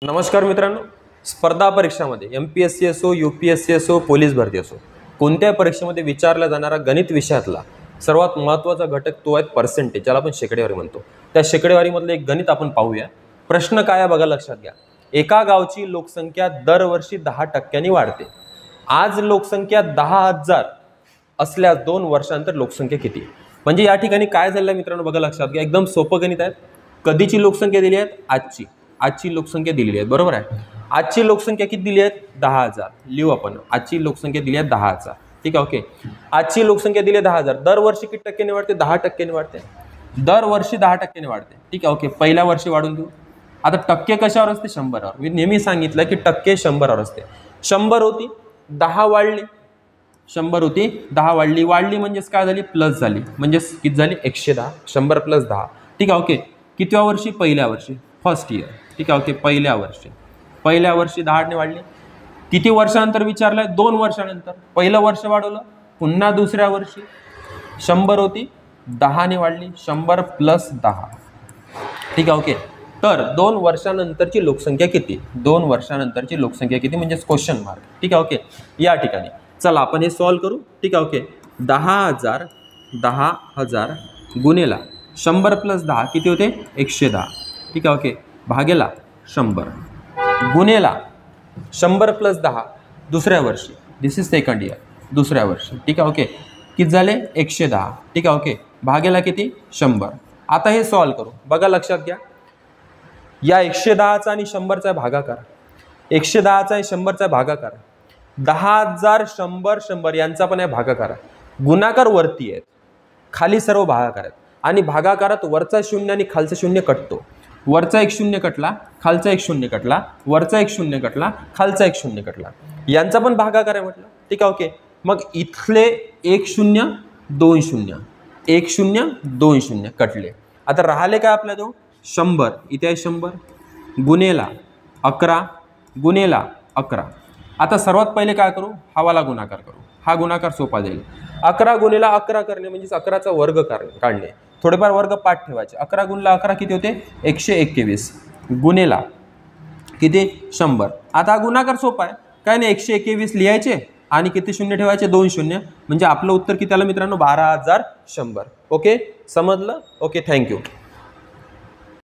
नमस्कार मित्रांनो, स्पर्धा परीक्षामध्ये MPSC असो, UPSC असो, पोलीस भरती असो, कोणत्याही परीक्षेमध्ये विचारला जाणारा गणित विषयातला सर्वात महत्त्वाचा घटक तो आहे पर्सेंटेज, ज्याला आपण शेकडेवारी म्हणतो. त्या शेकडेवारीमधलं एक गणित आपण पाहूया. प्रश्न काय आहे बघा, लक्षात घ्या. एका गावची लोकसंख्या दरवर्षी 10% वाढते. आज लोकसंख्या 10,000 असल्यास 2 वर्षांनंतर लोकसंख्या किती? म्हणजे या ठिकाणी काय झालं मित्रांनो बघा, लक्षात घ्या. एकदम सोपं गणित आहे. कधीची लोकसंख्या दिली आहे? आजची लोकसंख्या दिलेली आहे, बरोबर आहे. आजची लोकसंख्या किती दिली आहे? 10,000. लिहू आपण, आजची लोकसंख्या दिली आहे 10,000. ठीक आहे, ओके. आजची लोकसंख्या दिली आहे 10,000. दरवर्षी किती टक्क्याने वाढते? 10% वाढते. दरवर्षी 10% वाढते. ठीक आहे, ओके. पहिल्या वर्षी वाढून घेऊ. आता टक्के कशावर असते? 100वर. मी नेहमी सांगितलं की टक्के 100वर असते. 100 होती, 10 वाढली. 100 होती, 10 वाढली. वाढली म्हणजेच काय झाली? प्लस झाली. म्हणजेच किती झाली? 110. 100 + 10. ठीक आहे, ओके. कितव्या वर्षी? पहिल्या वर्षी, फर्स्ट इयर. ठीक आहे, ओके. पहिल्या वर्षी 10ने वाढली. किती वर्षानंतर विचारलंय? 2 वर्षानंतर. पहिलं वर्ष वाढवलं, पुन्हा दुसऱ्या वर्षी 100 होती, 10ने वाढली. 100 + 10. ठीक आहे, ओके. तर 2 वर्षानंतरची लोकसंख्या किती? 2 वर्षानंतरची लोकसंख्या किती म्हणजेच क्वेश्चन मार्क. ठीक आहे, ओके. या ठिकाणी चला आपण हे सॉल्व करू. ठीक आहे, ओके. 10,000 गुणेला 100 + 10 किती होते? 110. ठीक आहे, ओके. भागेला 100 गुणेला 100 + 10 दुसऱ्या वर्षी, दिस इज सेकंड इयर, दुसऱ्या वर्षी. ठीक आहे, ओके. किती झाले? 110. ठीक आहे, ओके. भागेला किती? 100. आता हे सॉल्व करू. बघा लक्षात घ्या, या 110चा आणि 100चा भागाकार, 110चा आणि 100चा भागाकार, 10,000 100 100 यांचा पण आहे भागाकार. गुणाकार वरती आहेत, खाली सर्व भागाकार आहेत. आणि भागाकारात वरचा 0 आणि खालचा 0 कटतो. वरचा एक 0 कटला, खालचा एक 0 कटला, वरचा एक 0 कटला, खालचा एक 0 कटला. यांचा पण भागाकार आहे म्हटलं. ठीक आहे, ओके. मग इथले 1 0 2 0, 1 0 2 0 कटले. आता राहिले काय आपल्या तो? 100. इथे आहे 100 गुणेला 11 गुणेला 11. आता सर्वात पहिले काय करू? हा वाला गुणाकार करू. हा गुणाकार सोपा जाईल. 11 गुणेला 11 करणे म्हणजेच 11चा वर्ग काढणे. थोडेफार वर्ग पाठ ठेवायचे. 11 गुणला 11 किती होते? 121 गुणेला किती? 100. आता हा गुणाकार सोपा आहे, काय नाही. 121 लिहायचे आणि किती 0 ठेवायचे? 2 0. म्हणजे आपलं उत्तर किती आलं मित्रांनो? 12,100. ओके, समजलं? Okay, thank you.